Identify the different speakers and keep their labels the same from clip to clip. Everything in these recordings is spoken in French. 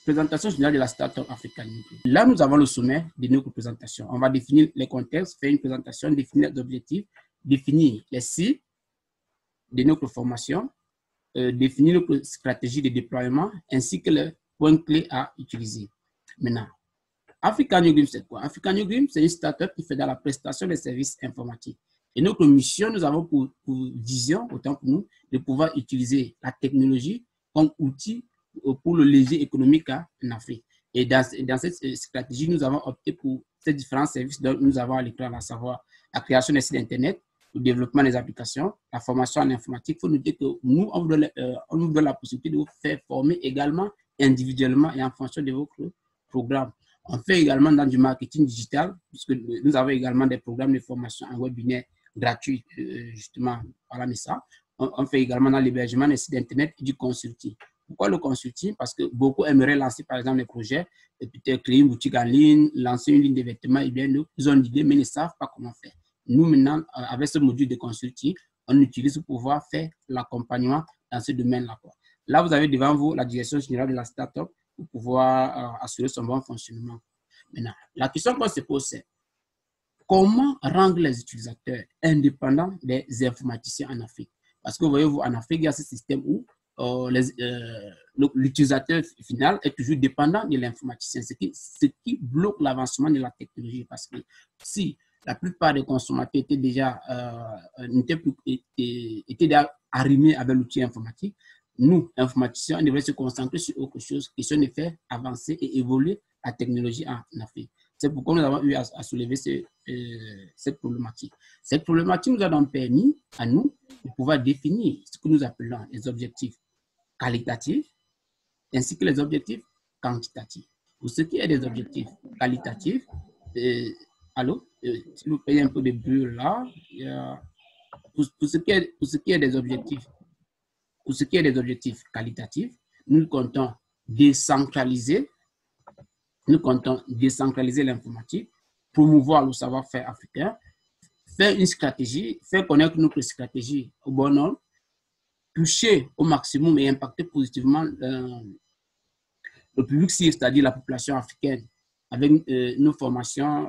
Speaker 1: présentation générale de la start-up Africa New Green. Là, nous avons le sommet de nos présentations. On va définir les contextes, faire une présentation, définir les objectifs, définir les cibles de notre formation, définir notre stratégie de déploiement ainsi que les points clés à utiliser. Maintenant, Africa New Green, c'est quoi? Africa New Green, c'est une start-up qui fait dans la prestation des services informatiques. Et notre mission, nous avons pour vision, autant pour nous, de pouvoir utiliser la technologie comme outil pour le léger économique en Afrique. Et dans cette stratégie, nous avons opté pour ces différents services dont nous avons à l'écran, à savoir la création des sites Internet, le développement des applications, la formation en informatique. Il faut noter que nous, on nous donne la possibilité de vous faire former également individuellement et en fonction de votre programme. On fait également dans du marketing digital, puisque nous avons également des programmes de formation en webinaire gratuits, justement, par la MESA. On fait également dans l'hébergement des sites Internet et du consulting. Pourquoi le consulting? Parce que beaucoup aimeraient lancer, par exemple, des projets, et peut-être créer une boutique en ligne, lancer une ligne de vêtements, et bien, ils ont l'idée, mais ils ne savent pas comment faire. Nous, maintenant, avec ce module de consulting, on utilise pour pouvoir faire l'accompagnement dans ce domaine-là. Là, vous avez devant vous la direction générale de la start-up pour pouvoir assurer son bon fonctionnement. Maintenant, la question qu'on se pose, c'est comment rendre les utilisateurs indépendants des informaticiens en Afrique? Parce que, voyez-vous, en Afrique, il y a ce système où l'utilisateur final est toujours dépendant de l'informaticien, ce qui bloque l'avancement de la technologie. Parce que si la plupart des consommateurs étaient déjà arrimés avec l'outil informatique, nous, informaticiens, on devrait se concentrer sur autre chose, question de faire avancer et évoluer la technologie en Afrique. C'est pourquoi nous avons eu à soulever cette problématique. Cette problématique nous a donc permis à nous de pouvoir définir ce que nous appelons les objectifs qualitatifs ainsi que les objectifs quantitatifs. Pour ce qui est des objectifs qualitatifs, allô, si vous payez un peu de bruit là, pour ce qui est des objectifs, qualitatifs, nous comptons décentraliser l'informatique, promouvoir le savoir-faire africain, faire une stratégie, faire connaître notre stratégie au bon nombre, toucher au maximum et impacter positivement le public cible, c'est-à-dire la population africaine, avec nos formations,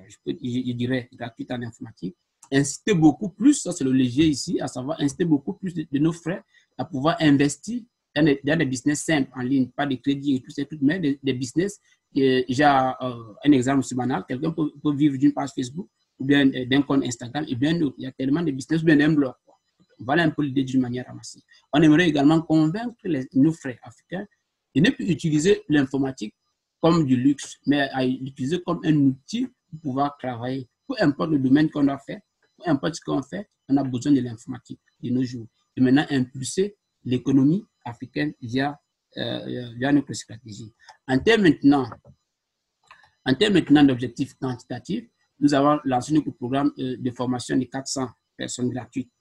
Speaker 1: je dirais, gratuites en informatique. Inciter beaucoup plus, ça c'est le léger ici, à savoir inciter beaucoup plus de nos frères à pouvoir investir dans des business simples en ligne, pas des crédits et tout ça, mais des business. J'ai un exemple aussi banal, quelqu'un peut vivre d'une page Facebook ou bien d'un compte Instagram, et bien il y a tellement de business ou bien d'un blog. Voilà un peu l'idée d'une manière ramassée. On aimerait également convaincre nos frères africains de ne plus utiliser l'informatique comme du luxe, mais à l'utiliser comme un outil pour pouvoir travailler. Peu importe le domaine qu'on a fait, peu importe ce qu'on fait, on a besoin de l'informatique de nos jours. Et maintenant, impulser l'économie africaine via notre stratégie. En termes maintenant d'objectifs quantitatifs, nous avons lancé notre programme de formation de 400 personnes gratuites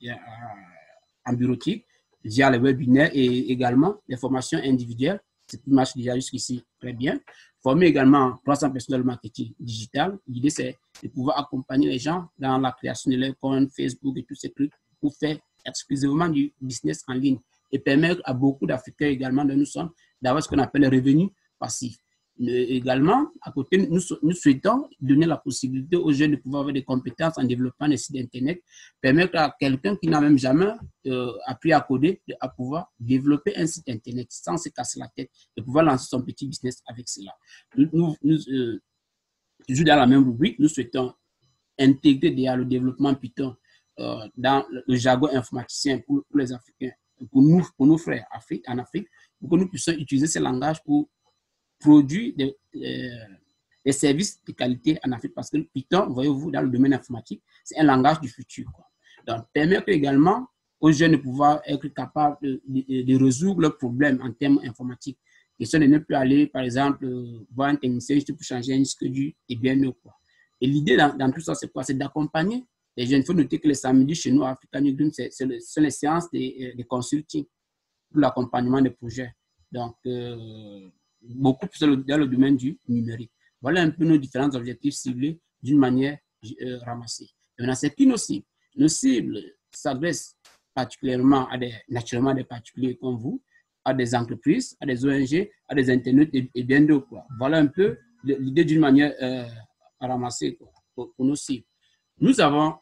Speaker 1: en bureautique via les webinaires et également les formations individuelles, ce qui marche déjà jusqu'ici très bien. Former également 300 personnes dans le marketing digital. L'idée, c'est de pouvoir accompagner les gens dans la création de leur compte Facebook et tous ces trucs pour faire exclusivement du business en ligne et permettre à beaucoup d'Africains également de nous sommes d'avoir ce qu'on appelle le revenu passif. Également, à côté, nous souhaitons donner la possibilité aux jeunes de pouvoir avoir des compétences en développant des sites Internet, permettre à quelqu'un qui n'a même jamais appris à coder à pouvoir développer un site Internet sans se casser la tête et pouvoir lancer son petit business avec cela. Toujours dans la même rubrique, nous souhaitons intégrer déjà le développement Python dans le jargon informaticien pour les Africains, pour nos frères en Afrique, pour que nous puissions utiliser ce langage pour produire des services de qualité en Afrique, parce que le Python, voyez-vous, dans le domaine informatique, c'est un langage du futur. Donc, permettre également aux jeunes de pouvoir être capables de résoudre leurs problèmes en termes informatiques. Question de ne plus aller, par exemple, voir un technicien juste pour changer un disque dur et bien mieux. Et l'idée dans tout ça, c'est quoi? C'est d'accompagner les jeunes. Il faut noter que les samedis chez nous, à Africa New Green, c'est les séances de consulting pour l'accompagnement des projets. Donc, beaucoup plus dans le domaine du numérique. Voilà un peu nos différents objectifs ciblés d'une manière ramassée. Maintenant, c'est qui nos cibles? Nos cibles s'adressent particulièrement naturellement à des particuliers comme vous, à des entreprises, à des ONG, à des internautes et bien d'autres. Voilà un peu l'idée d'une manière à ramasser pour nos cibles. Nous avons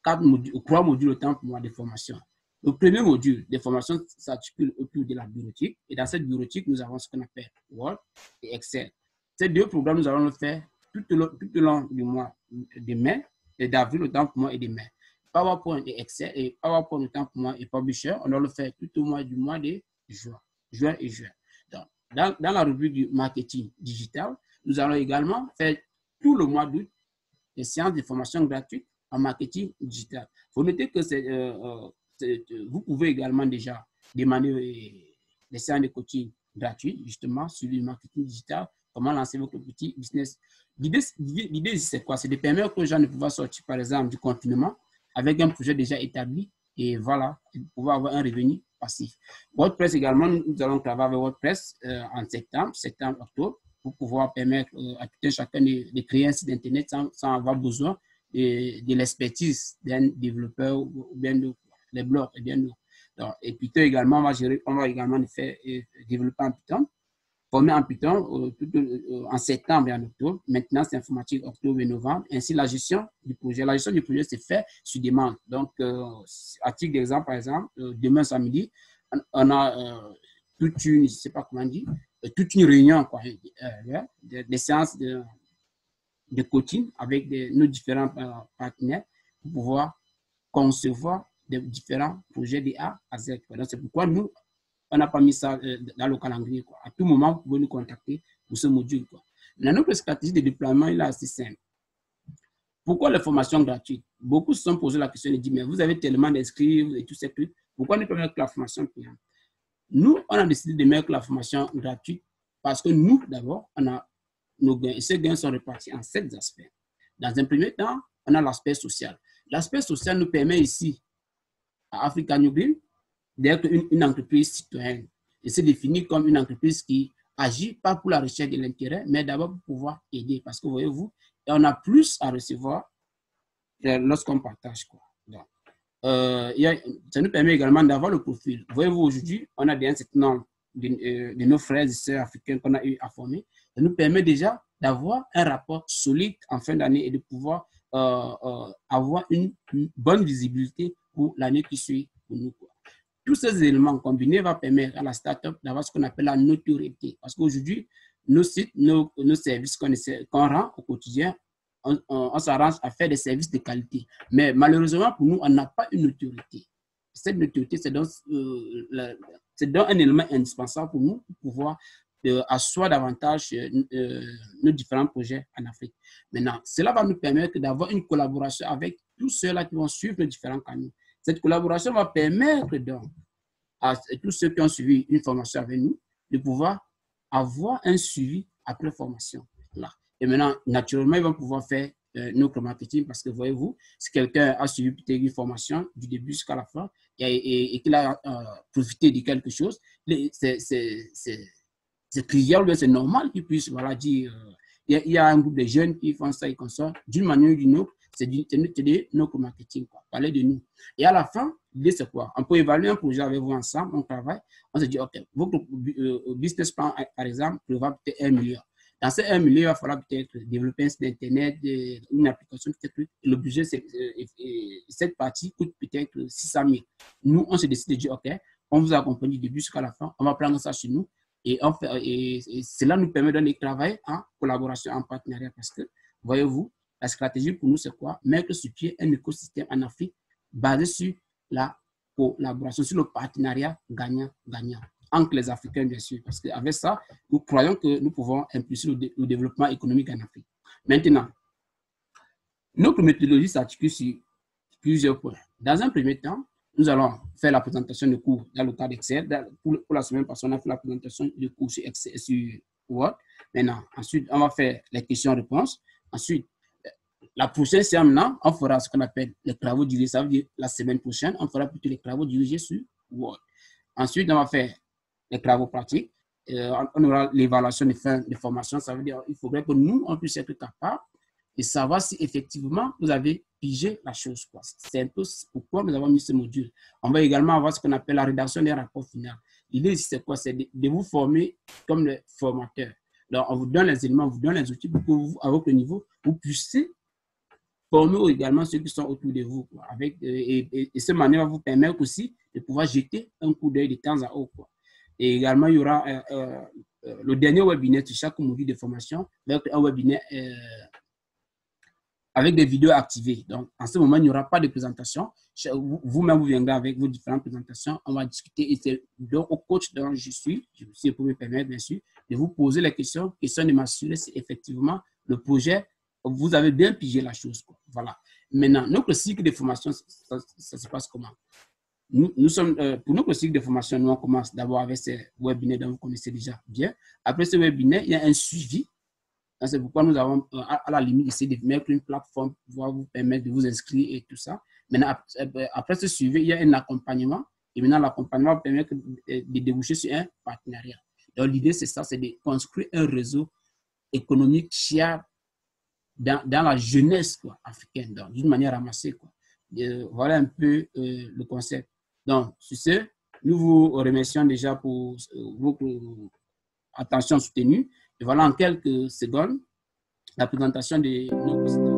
Speaker 1: 3 modules autant pour moi de formation. Le premier module de formation s'articule autour de la bureautique. Et dans cette bureautique, nous avons ce qu'on appelle Word et Excel. Ces 2 programmes, nous allons le faire tout au long du mois de mai, et d'avril autant pour moi et de mai. PowerPoint et Excel, et PowerPoint autant pour moi et Publisher, on doit le faire tout au mois du mois de juin et juin. Donc, dans la rubrique du marketing digital, nous allons également faire tout le mois d'août des séances de formation gratuites en marketing digital. Il faut noter que vous pouvez également déjà demander des séances de coaching gratuites, justement, sur le marketing digital, comment lancer votre petit business. L'idée, c'est quoi? C'est de permettre aux gens de pouvoir sortir, par exemple, du confinement avec un projet déjà établi et voilà, de pouvoir avoir un revenu passif. WordPress également, nous allons travailler avec WordPress en septembre, octobre, pour pouvoir permettre à tout un chacun de créer un site internet sans avoir besoin de l'expertise d'un développeur ou bien des blogs et bien d'autres. Et Python également, on va également faire développer en Python, former en Python en septembre et en octobre. Maintenant, c'est informatique octobre et novembre. Ainsi, la gestion du projet. La gestion du projet, c'est fait sur demande. Donc, à titre d'exemple, par exemple, demain samedi, on a toute une, je ne sais pas comment dire, toute une réunion, quoi, des séances de coaching avec nos différents partenaires pour pouvoir concevoir des différents projets de A à Z. Donc, c'est pourquoi nous, on n'a pas mis ça dans le calendrier. Quoi. À tout moment, vous pouvez nous contacter pour ce module. Quoi. Notre stratégie de déploiement est assez simple. Pourquoi les formations gratuites? Beaucoup se sont posé la question de dire, mais vous avez tellement d'inscrits et tous ces trucs, pourquoi ne pas mettre la formation payante? Nous, on a décidé de mettre la formation gratuite parce que nous, d'abord, on a nos gains. Et ces gains sont répartis en 7 aspects. Dans un premier temps, on a l'aspect social. L'aspect social nous permet ici, à Africa New Green, d'être une entreprise citoyenne. Et c'est défini comme une entreprise qui agit pas pour la recherche de l'intérêt, mais d'abord pour pouvoir aider. Parce que, voyez-vous, on a plus à recevoir lorsqu'on partage. Quoi. Donc, ça nous permet également d'avoir le profil. Voyez-vous, aujourd'hui, on a un certain nombre de nos frères et sœurs africains qu'on a eu à former. Ça nous permet déjà d'avoir un rapport solide en fin d'année et de pouvoir avoir une bonne visibilité pour l'année qui suit pour nous. Quoi. Tous ces éléments combinés vont permettre à la start-up d'avoir ce qu'on appelle la notoriété. Parce qu'aujourd'hui, nos sites, nos services qu'on rend au quotidien, on s'arrange à faire des services de qualité. Mais malheureusement, pour nous, on n'a pas une notoriété. Cette notoriété, c'est donc un élément indispensable pour nous pour pouvoir asseoir davantage nos différents projets en Afrique. Maintenant, cela va nous permettre d'avoir une collaboration avec tous ceux-là qui vont suivre les différents canaux. Cette collaboration va permettre donc à tous ceux qui ont suivi une formation avec nous de pouvoir avoir un suivi après formation. Là. Et maintenant, naturellement, ils vont pouvoir faire notre marketing parce que, voyez-vous, si quelqu'un a suivi une formation du début jusqu'à la fin et qu'il a profité de quelque chose, c'est trivial, c'est normal qu'ils puissent voilà, dire il y a un groupe de jeunes qui font ça et comme ça, d'une manière ou d'une autre, c'est de notre marketing, quoi. Parler de nous. Et à la fin, l'idée, c'est quoi? On peut évaluer un projet avec vous ensemble, on travaille, on se dit, OK, votre business plan, par exemple, prévoit peut-être 1 million. Dans ces 1 million, il va falloir peut-être développer un site internet, une application, peut-être. Le budget, cette partie coûte peut-être 600 000. Nous, on se décide de dire, OK, on vous accompagne du début jusqu'à la fin, on va prendre ça chez nous. Et cela nous permet de travailler en collaboration, en partenariat. Parce que, voyez-vous, la stratégie pour nous, c'est quoi? Mettre sur pied un écosystème en Afrique basé sur la collaboration, sur le partenariat gagnant-gagnant. Entre les Africains, bien sûr. Parce qu'avec ça, nous croyons que nous pouvons impulser le développement économique en Afrique. Maintenant, notre méthodologie s'articule sur plusieurs points. Dans un premier temps, nous allons faire la présentation de cours dans le cadre d'Excel. Pour la semaine passée, on a fait la présentation de cours sur Excel, sur Word. Maintenant, ensuite, on va faire les questions-réponses. Ensuite, la prochaine séance, maintenant, on fera ce qu'on appelle les travaux dirigés. Ça veut dire la semaine prochaine, on fera plutôt les travaux dirigés sur Word. Ensuite, on va faire les travaux pratiques. On aura l'évaluation de fin de formation. Ça veut dire qu'il faudrait que nous, on puisse être capables de savoir si effectivement vous avez pigé la chose. C'est un peu pourquoi nous avons mis ce module. On va également avoir ce qu'on appelle la rédaction des rapports finaux. L'idée ici, c'est quoi? C'est de vous former comme le formateur. Donc, on vous donne les éléments, on vous donne les outils pour que vous, à votre niveau, vous puissiez former également ceux qui sont autour de vous. Quoi, avec, et cette manière va vous permettre aussi de pouvoir jeter un coup d'œil de temps à autre. Quoi. Et également, il y aura le dernier webinaire sur chaque module de formation, avec un webinaire avec des vidéos activées. Donc, en ce moment, il n'y aura pas de présentation. Vous-même, vous viendrez avec vos différentes présentations. On va discuter. Et c'est donc au coach dont je suis pour me permettre, bien sûr, de vous poser les questions de m'assurer si effectivement le projet, vous avez bien pigé la chose. Quoi. Voilà. Maintenant, notre cycle de formation, ça se passe comment? Nous sommes, pour notre cycle de formation, nous, on commence d'abord avec ces webinaires dont vous connaissez déjà bien. Après ce webinaire, il y a un suivi. C'est pourquoi nous avons, à la limite, essayé de mettre une plateforme pour pouvoir vous permettre de vous inscrire et tout ça. Maintenant, après ce suivi, il y a un accompagnement. Et maintenant, l'accompagnement permet de déboucher sur un partenariat. Donc, l'idée, c'est ça, c'est de construire un réseau économique cher dans la jeunesse quoi, africaine, d'une manière ramassée. Quoi. Voilà un peu le concept. Donc, sur ce, nous vous remercions déjà pour votre attention soutenue. Et voilà en quelques secondes la présentation de nos visiteurs.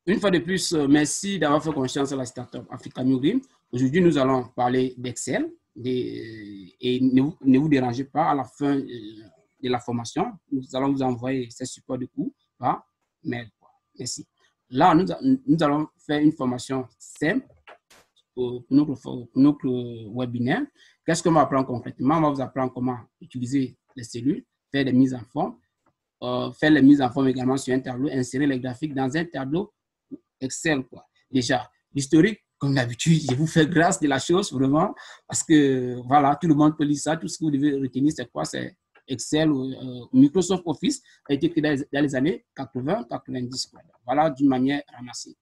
Speaker 1: Une fois de plus, merci d'avoir fait confiance à la startup Africa New Green. Aujourd'hui, nous allons parler d'Excel et ne vous dérangez pas à la fin de la formation. Nous allons vous envoyer ces supports de cours par mail. Merci. Là, nous allons faire une formation simple pour notre webinaire. Qu'est-ce qu'on va apprendre concrètement? On va vous apprendre comment utiliser les cellules, faire des mises en forme, faire les mises en forme également sur un tableau, insérer les graphiques dans un tableau Excel. Quoi. Déjà, l'historique, comme d'habitude, je vous fais grâce de la chose, vraiment, parce que voilà, tout le monde peut lire ça. Tout ce que vous devez retenir, c'est quoi? C'est Excel ou Microsoft Office a été créé dans les années 80-90. Voilà, d'une manière ramassée.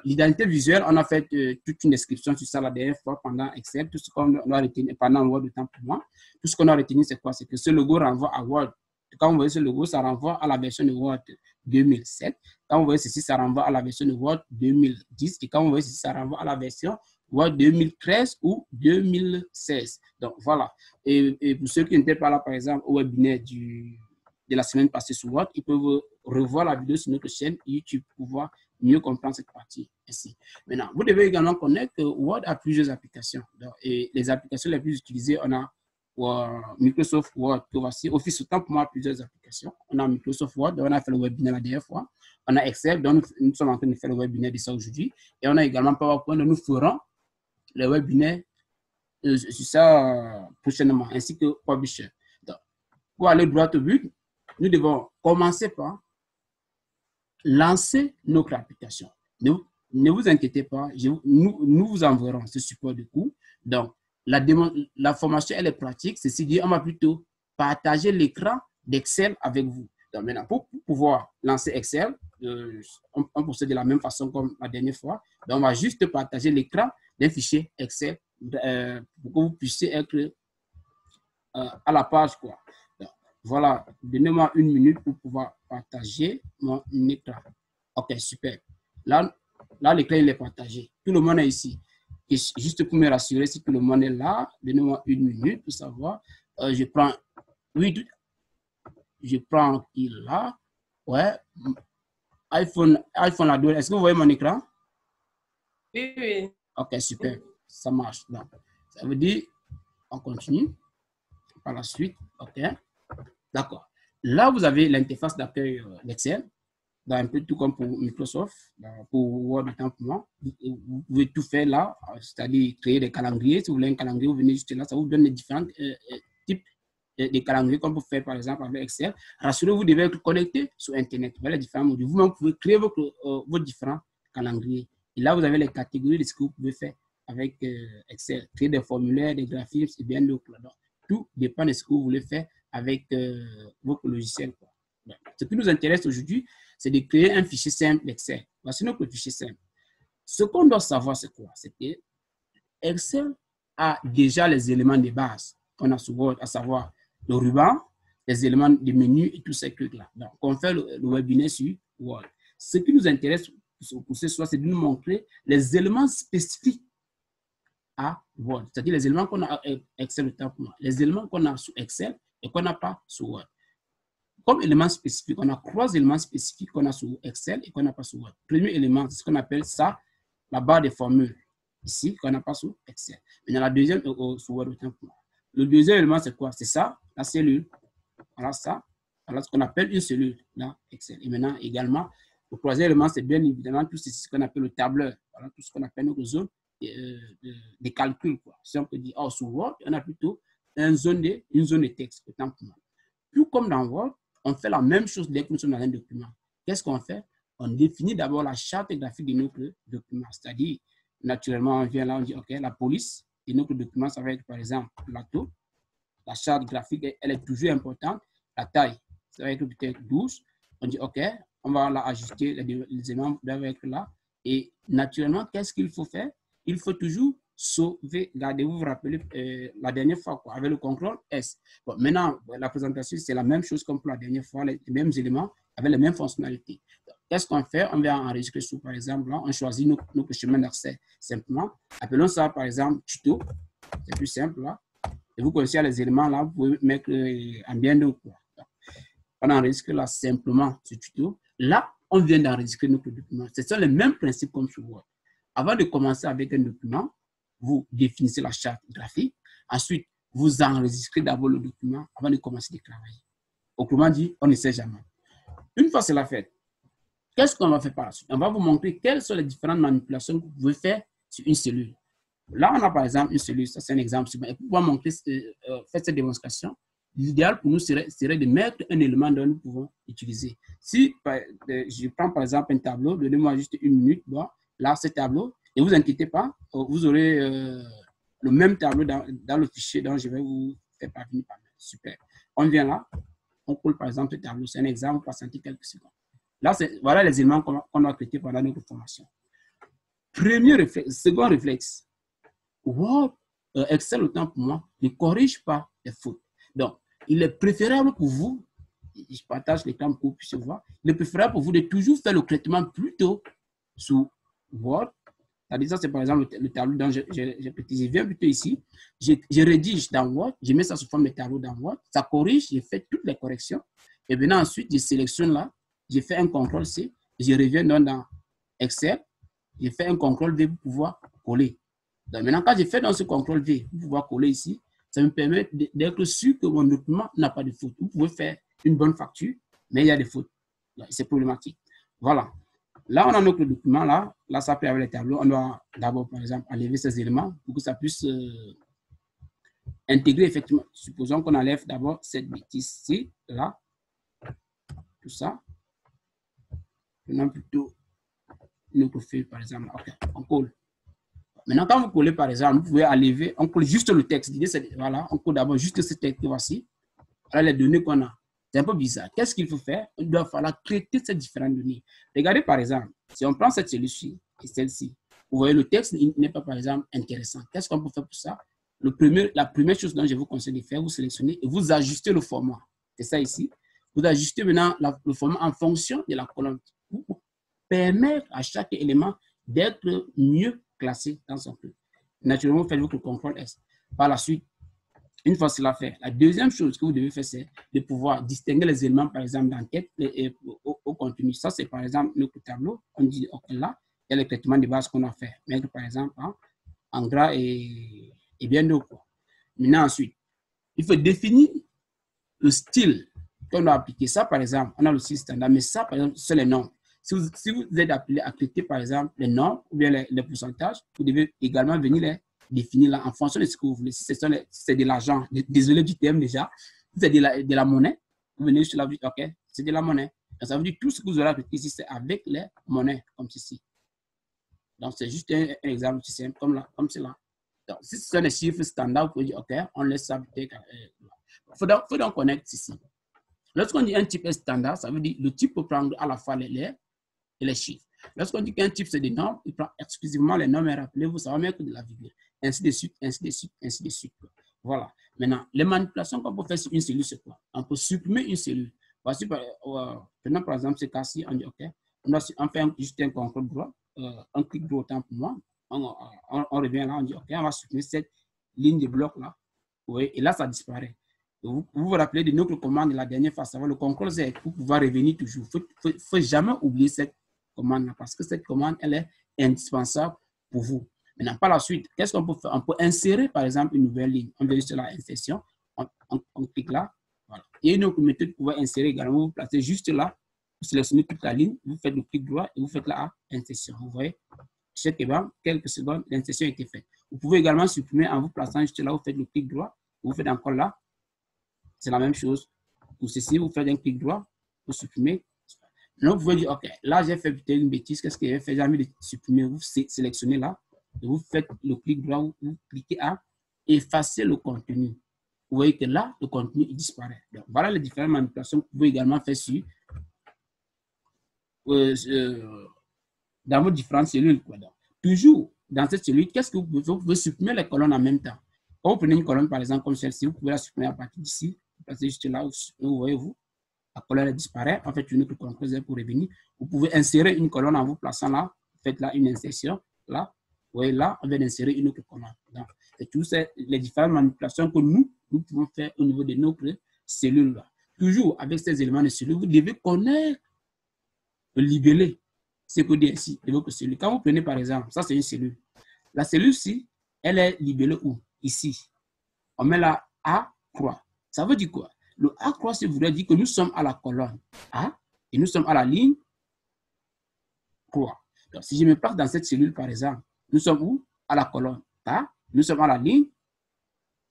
Speaker 1: L'identité visuelle, on a fait toute une description sur ça la dernière fois pendant Excel. Tout ce qu'on a retenu pendant Word de temps pour moi. Tout ce qu'on a retenu, c'est quoi? C'est que ce logo renvoie à Word. Quand vous voyez ce logo, ça renvoie à la version de Word 2007. Quand vous voyez ceci, ça renvoie à la version de Word 2010. Et quand vous voyez ceci, ça renvoie à la version Word 2013 ou 2016. Donc, voilà. Et pour ceux qui n'étaient pas là, par exemple, au webinaire de la semaine passée sur Word, ils peuvent revoir la vidéo sur notre chaîne YouTube pour pouvoir mieux comprendre cette partie ici. Maintenant, vous devez également connaître que Word a plusieurs applications. Donc, et les applications les plus utilisées, on a Microsoft Word, voici. Office, autant pour moi, plusieurs applications. On a Microsoft Word, on a fait le webinaire la dernière fois. On a Excel, donc nous sommes en train de faire le webinaire de ça aujourd'hui. Et on a également PowerPoint, donc nous ferons le webinaire sur ça prochainement, ainsi que Publisher. Donc, pour aller droit au but, nous devons commencer par lancer notre application. Ne vous inquiétez pas, nous vous enverrons ce support de cours. Donc, la formation, elle est pratique. Ceci dit, on va plutôt partager l'écran d'Excel avec vous. Donc, maintenant, pour pouvoir lancer Excel, on procède de la même façon comme la dernière fois. Donc, on va juste partager l'écran d'un fichier Excel pour que vous puissiez être à la page, quoi. Donc, voilà, donnez-moi une minute pour pouvoir partager mon écran. OK, super. Là l'écran, il est partagé. Tout le monde est ici. Et juste pour me rassurer si tout le monde est là, donnez-moi une minute pour savoir. Je prends, oui, je prends il là. Ouais. iPhone là, est-ce que vous voyez mon écran?
Speaker 2: Oui, oui.
Speaker 1: OK, super. Ça marche. Donc, ça veut dire, on continue par la suite. OK. D'accord. Là, vous avez l'interface d'accueil d'Excel. Un peu tout comme pour Microsoft, pour Word, pour moi. Vous pouvez tout faire là, c'est-à-dire créer des calendriers. Si vous voulez un calendrier, vous venez juste là, ça vous donne les différents types de calendriers qu'on peut faire par exemple avec Excel. Rassurez-vous, vous devez être connecté sur Internet. Voilà les différents modules. Vous-même, pouvez créer vos différents calendriers. Et là, vous avez les catégories de ce que vous pouvez faire avec Excel. Créer des formulaires, des graphiques et bien d'autres. Tout dépend de ce que vous voulez faire avec votre logiciel. Ce qui nous intéresse aujourd'hui, c'est de créer un fichier simple Excel. Voici notre fichier simple. Ce qu'on doit savoir, c'est quoi? C'est que Excel a déjà les éléments de base qu'on a sur Word, à savoir le ruban, les éléments de menu et tous ces trucs-là. Donc, on fait le webinaire sur Word. Ce qui nous intéresse pour ce soir, c'est de nous montrer les éléments spécifiques à Word, c'est-à-dire les éléments qu'on a à Excel, autant pour moi, les éléments qu'on a sur Excel et qu'on n'a pas sur Word. Comme éléments spécifiques, on a 3 éléments spécifiques qu'on a sur Excel et qu'on n'a pas sur Word. Premier élément, c'est ce qu'on appelle ça, la barre des formules, ici, qu'on n'a pas sur Excel. Maintenant, la deuxième, sur Word, autant pour moi. Le deuxième élément, c'est quoi? C'est ça, la cellule. Voilà ça, voilà ce qu'on appelle une cellule dans Excel. Et maintenant, également, le troisième élément, c'est bien évidemment tout ce qu'on appelle le tableur. Voilà tout ce qu'on appelle notre zone des calculs, quoi. Si on peut dire, oh, sur Word, on a plutôt une zone de texte, autant pour moi. Tout comme dans Word, on fait la même chose dès que nous sommes dans un document. Qu'est-ce qu'on fait? On définit d'abord la charte graphique de notre document. C'est-à-dire, naturellement, on vient là, on dit, OK, la police, et notre document, ça va être par exemple plateau. La charte graphique, elle est toujours importante. La taille, ça va être peut-être 12. On dit, OK, on va là ajuster, les éléments doivent être là. Et naturellement, qu'est-ce qu'il faut faire? Il faut toujours sauvegarder. Vous vous rappelez la dernière fois, quoi, avec le contrôle S. Bon, maintenant, la présentation, c'est la même chose comme pour la dernière fois, les mêmes éléments avec les mêmes fonctionnalités. Qu'est-ce qu'on fait? On va enregistrer sous, par exemple, là, on choisit notre chemin d'accès simplement. Appelons ça, par exemple, tuto. C'est plus simple, là. Et vous connaissez les éléments, là, vous pouvez mettre en bien de quoi. On enregistre là simplement ce tuto. Là, on vient d'enregistrer notre document. Ce sont les mêmes principes comme sur Word. Avant de commencer avec un document, vous définissez la charte graphique. Ensuite, vous enregistrez d'abord le document avant de commencer à travailler. Autrement dit, on ne sait jamais. Une fois cela fait, qu'est-ce qu'on va faire par la suite? On va vous montrer quelles sont les différentes manipulations que vous pouvez faire sur une cellule. Là, on a par exemple une cellule, ça c'est un exemple. Et pour pouvoir montrer, faire cette démonstration, l'idéal pour nous serait de mettre un élément dont nous pouvons utiliser. Si je prends par exemple un tableau, donnez-moi juste une minute, bon, là, ce tableau, et ne vous inquiétez pas, vous aurez le même tableau dans le fichier dont je vais vous faire parvenir par mail. Super. On vient là, on colle par exemple ce tableau, c'est un exemple, on va sentir quelques secondes. Là, voilà les éléments qu'on a traités pendant notre formation. Premier réflexe, second réflexe, Word, Excel, autant pour moi, ne corrige pas les fautes. Donc, il est préférable pour vous, je partage l'écran pour que vous puissiez voir, il est préférable pour vous de toujours faire le traitement plutôt sous Word. C'est-à-dire, ça, c'est par exemple le tableau dont je viens plutôt ici, je rédige dans Word, je mets ça sous forme de tableau dans Word, ça corrige, je fais toutes les corrections, et maintenant ensuite, je sélectionne là, je fais un CTRL-C, je reviens dans Excel, je fais un CTRL-V pour pouvoir coller. Donc maintenant, quand je fais dans ce CTRL-V pour pouvoir coller ici, ça me permet d'être sûr que mon document n'a pas de faute. Vous pouvez faire une bonne facture, mais il y a des fautes. C'est problématique. Voilà. Là, on a notre document. Là, ça peut avec les tableaux. On doit d'abord, par exemple, enlever ces éléments pour que ça puisse intégrer effectivement. Supposons qu'on enlève d'abord cette bêtise-ci, là, tout ça. Prenons plutôt notre feuille, par exemple. OK, on colle. Maintenant, quand vous collez, par exemple, vous pouvez enlever, on colle juste le texte. L'idée, c'est, voilà, on colle d'abord juste ce texte, voici. Voilà les données qu'on a. C'est un peu bizarre. Qu'est-ce qu'il faut faire? Il doit falloir traiter ces différentes données. Regardez, par exemple, si on prend cette cellule-ci et celle-ci, vous voyez, le texte n'est pas, par exemple, intéressant. Qu'est-ce qu'on peut faire pour ça? La première chose dont je vous conseille de faire, vous sélectionnez et vous ajustez le format. C'est ça ici. Vous ajustez maintenant le format en fonction de la colonne pour permettre à chaque élément d'être mieux classé dans son truc. Naturellement, vous faites votre contrôle S. Par la suite, une fois cela fait, la deuxième chose que vous devez faire, c'est de pouvoir distinguer les éléments, par exemple, d'enquête et au contenu. Ça, c'est par exemple notre tableau. On dit, OK, là, il y a le traitement de base qu'on a fait. Mettre, par exemple, en gras et bien d'autres. Maintenant, ensuite, il faut définir le style qu'on doit appliquer. Ça, par exemple, on a le style standard, mais ça, par exemple, c'est les noms. Si vous êtes appelé à traiter, par exemple, les noms ou bien les pourcentages, vous devez également venir les définir là en fonction de ce que vous voulez. Si c'est de l'argent, désolé du terme déjà, si c'est de la monnaie, vous venez sur la vie, OK, c'est de la monnaie. Donc, ça veut dire tout ce que vous aurez appliqué ici, c'est avec les monnaies, comme ceci. Donc, c'est juste un exemple aussi simple, comme cela. Donc, si ce sont des chiffres standards, vous pouvez dire, OK, on laisse ça. Il faut donc connaître ceci. Lorsqu'on dit un type est standard, ça veut dire le type peut prendre à la fois les chiffres. Lorsqu'on dit qu'un type c'est des nombres, il prend exclusivement les nombres et rappelez-vous, ça va mettre de la virgule. Ainsi de suite, ainsi de suite, ainsi de suite. Voilà. Maintenant, les manipulations qu'on peut faire sur une cellule, c'est quoi? On peut supprimer une cellule. Voici, prenons par exemple ce cas-ci, on dit OK, on fait juste un contrôle droit, un clic droit autant pour moi, on revient là, on dit OK, on va supprimer cette ligne de bloc là, oui, et là ça disparaît. Vous vous rappelez de notre commande la dernière fois, savoir le contrôle Z pour pouvoir revenir toujours. Il ne faut jamais oublier cette commande là, parce que cette commande, elle est indispensable pour vous. Maintenant, par la suite, qu'est-ce qu'on peut faire? On peut insérer, par exemple, une nouvelle ligne. On veut juste la insertion. On clique là. Voilà. Il y a une autre méthode pour pouvoir insérer également. Vous placez juste là. Vous sélectionnez toute la ligne. Vous faites le clic droit et vous faites la insertion. Vous voyez? Chaque quelques secondes, l'insertion a été faite. Vous pouvez également supprimer en vous plaçant juste là. Vous faites le clic droit. Vous faites encore là. C'est la même chose. Pour ceci, vous faites un clic droit. Vous supprimez. Donc, vous pouvez dire, OK, là, j'ai fait peut-être une bêtise. Qu'est-ce que j'ai fait? J'ai envie de supprimer. Vous sélectionnez là. Et vous faites le clic droit, vous cliquez à effacer le contenu. Vous voyez que là, le contenu il disparaît. Donc, voilà les différentes manipulations que vous pouvez également faire sur, dans vos différentes cellules. Quoi. Donc, toujours dans cette cellule, qu'est-ce que vous pouvez supprimer les colonnes en même temps. Quand vous prenez une colonne, par exemple, comme celle-ci, vous pouvez la supprimer à partir d'ici. Vous passez juste là, vous voyez, la colonne disparaît. En fait, une autre colonne pour revenir. Vous pouvez insérer une colonne en vous plaçant là. Faites là une insertion. Là. Vous voyez là, on vient d'insérer une autre commande. C'est tout les différentes manipulations que nous pouvons faire au niveau de notre cellule. Là. Toujours avec ces éléments de cellule, vous devez connaître le libellé, ce que dit ici de votre cellule. Quand vous prenez par exemple, ça c'est une cellule. La cellule-ci, elle est libellée où? Ici. On met la A croix. Ça veut dire quoi? Le A croix, ça voudrait dire que nous sommes à la colonne A et nous sommes à la ligne croix. Donc, si je me place dans cette cellule, par exemple, nous sommes où? À la colonne A. Nous sommes à la ligne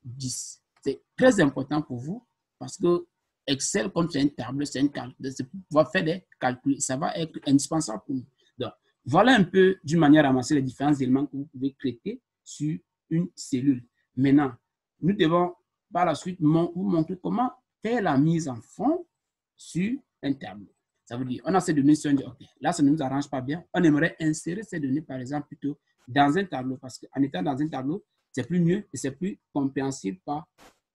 Speaker 1: 10. C'est très important pour vous parce que Excel, comme c'est une table, c'est pour pouvoir faire des calculs. Ça va être indispensable pour nous. Donc, voilà un peu d'une manière à ramasser les différents éléments que vous pouvez traiter sur une cellule. Maintenant, nous devons par la suite vous montrer comment faire la mise en fond sur un tableau. Ça veut dire, on a ces données, si on dit, OK, là, ça ne nous arrange pas bien. On aimerait insérer ces données, par exemple, plutôt dans un tableau, parce qu'en étant dans un tableau, c'est plus mieux et c'est plus compréhensible par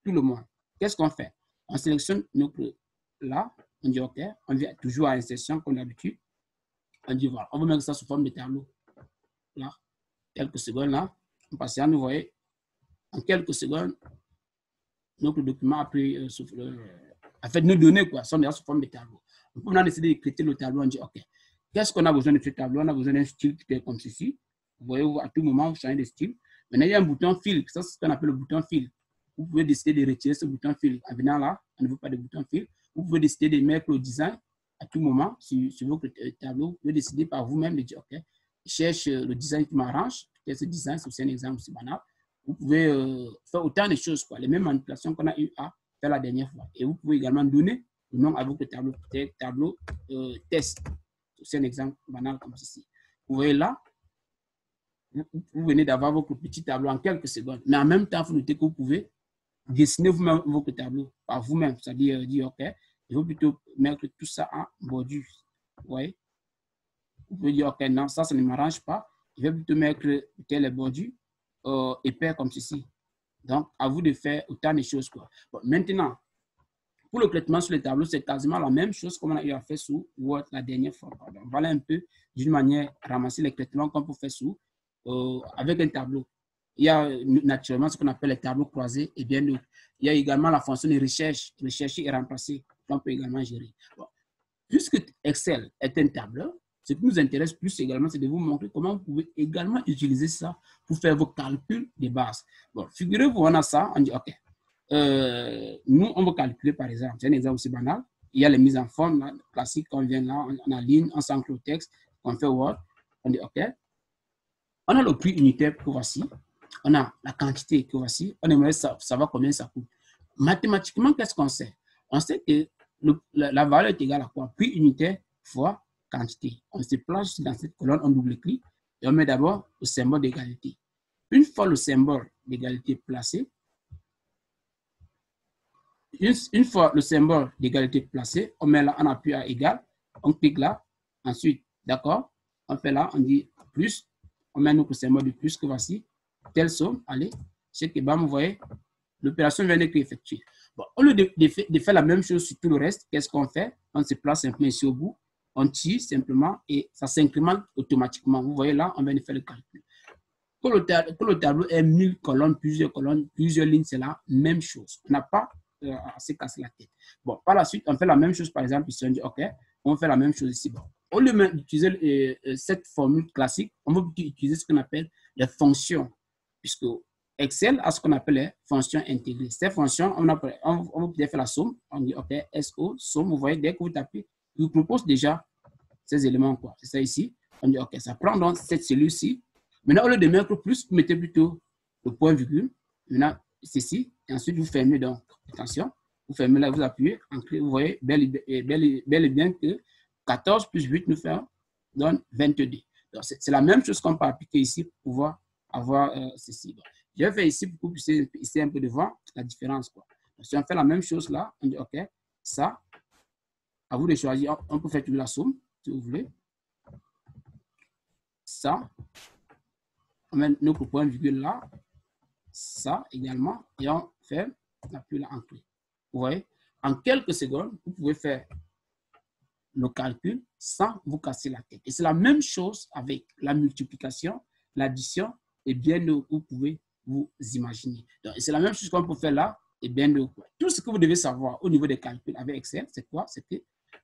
Speaker 1: tout le monde. Qu'est-ce qu'on fait? On sélectionne notre là, on dit OK, on vient toujours à insertion comme d'habitude. On dit voilà, on va mettre ça sous forme de tableau. Là, quelques secondes là, on passe à nous, voyez, en quelques secondes, notre document a pris en fait, nos données quoi, sont déjà sous forme de tableau. On a décidé de créer le tableau, on dit OK, qu'est-ce qu'on a besoin de ce tableau? On a besoin d'un style qui est comme ceci. Vous voyez, à tout moment, vous changez de style. Maintenant, il y a un bouton fil, ça c'est ce qu'on appelle le bouton fil. Vous pouvez décider de retirer ce bouton fil. En venant là, on ne veut pas de bouton fil. Vous pouvez décider de mettre le design à tout moment sur votre tableau. Vous pouvez décider par vous-même de dire OK, je cherche le design qui m'arrange. Ce design, c'est aussi un exemple aussi banal. Vous pouvez faire autant de choses, quoi, les mêmes manipulations qu'on a eu à faire la dernière fois. Et vous pouvez également donner le nom à votre tableau, peut-être tableau test. C'est un exemple banal comme ceci. Vous voyez là, vous venez d'avoir votre petit tableau en quelques secondes. Mais en même temps, vous notez que vous pouvez dessiner vous-même votre tableau par vous-même. C'est-à-dire dire, OK, je veux plutôt mettre tout ça en bordure. Vous voyez? Vous pouvez dire, OK, non, ça ne m'arrange pas. Je vais plutôt mettre les bordures épais comme ceci. Donc, à vous de faire autant de choses. Quoi. Bon, maintenant, pour le traitement sur les tableaux, c'est quasiment la même chose qu'on a eu à faire sur Word la dernière fois. Donc, voilà un peu d'une manière à ramasser les traitements qu'on peut faire avec un tableau. Il y a naturellement ce qu'on appelle les tableaux croisés et bien d'autres. Il y a également la fonction de recherche, rechercher et remplacer, qu'on peut également gérer. Bon. Puisque Excel est un tableau, ce qui nous intéresse plus également, c'est de vous montrer comment vous pouvez également utiliser ça pour faire vos calculs de base. Bon, figurez-vous, on a ça, on dit OK. Nous, on va calculer par exemple, c'est un exemple aussi banal. Il y a les mises en forme là, classiques, on vient là, on aligne, on s'ancre au texte, on fait Word, on dit OK. On a le prix unitaire que voici, on a la quantité que voici, on aimerait savoir combien ça coûte. Mathématiquement, qu'est-ce qu'on sait? On sait que la valeur est égale à quoi? Prix unitaire fois quantité. On se place dans cette colonne, on double-clique et on met d'abord le symbole d'égalité. Une fois le symbole d'égalité placé, une fois le symbole d'égalité placé, on met là, on appuie à égal, on clique là, ensuite, d'accord, on fait là, on dit plus, on met notre symbole de plus que voici, telle somme, allez, c'est que bam, vous voyez, L'opération vient d'être effectuée. Bon, au lieu de faire la même chose sur tout le reste, qu'est-ce qu'on fait? On se place simplement ici au bout, on tire simplement et ça s'incrémente automatiquement. Vous voyez là, on vient de faire le calcul. Quand le tableau est 1000 colonnes, plusieurs lignes, c'est la même chose. On n'a pas à se casser la tête. Bon, par la suite, on fait la même chose, par exemple, ici, on dit, OK, on fait la même chose ici. Bon, au lieu d'utiliser cette formule classique, on va utiliser ce qu'on appelle les fonctions, puisque Excel a ce qu'on appelle les fonctions intégrées. Ces fonctions, on va peut-être faire la somme. On dit, OK, SO, somme, vous voyez, dès que vous tapez, il vous propose déjà ces éléments, quoi. C'est ça ici. On dit, OK, ça prend donc cette cellule-ci. Maintenant, au lieu de mettre plus, vous mettez plutôt le point virgule. Maintenant, ceci. Et ensuite, vous fermez donc. Attention, vous fermez là, vous appuyez. Vous voyez bel et bien que 14 plus 8 nous fait donne 22. Donc, c'est la même chose qu'on peut appliquer ici pour pouvoir avoir ceci. Donc, je vais faire ici pour que vous puissiez ici un peu devant la différence, quoi. Donc, si on fait la même chose là, on dit OK, ça, à vous de choisir. On peut faire toute la somme, si vous voulez. Ça. On met notre point virgule là, ça également, et on fait la plus là en clé. Vous voyez, en quelques secondes, vous pouvez faire le calcul sans vous casser la tête. Et c'est la même chose avec la multiplication, l'addition, et bien vous pouvez vous imaginer. C'est la même chose qu'on peut faire là, et bien tout ce que vous devez savoir au niveau des calculs avec Excel, c'est quoi? C'est que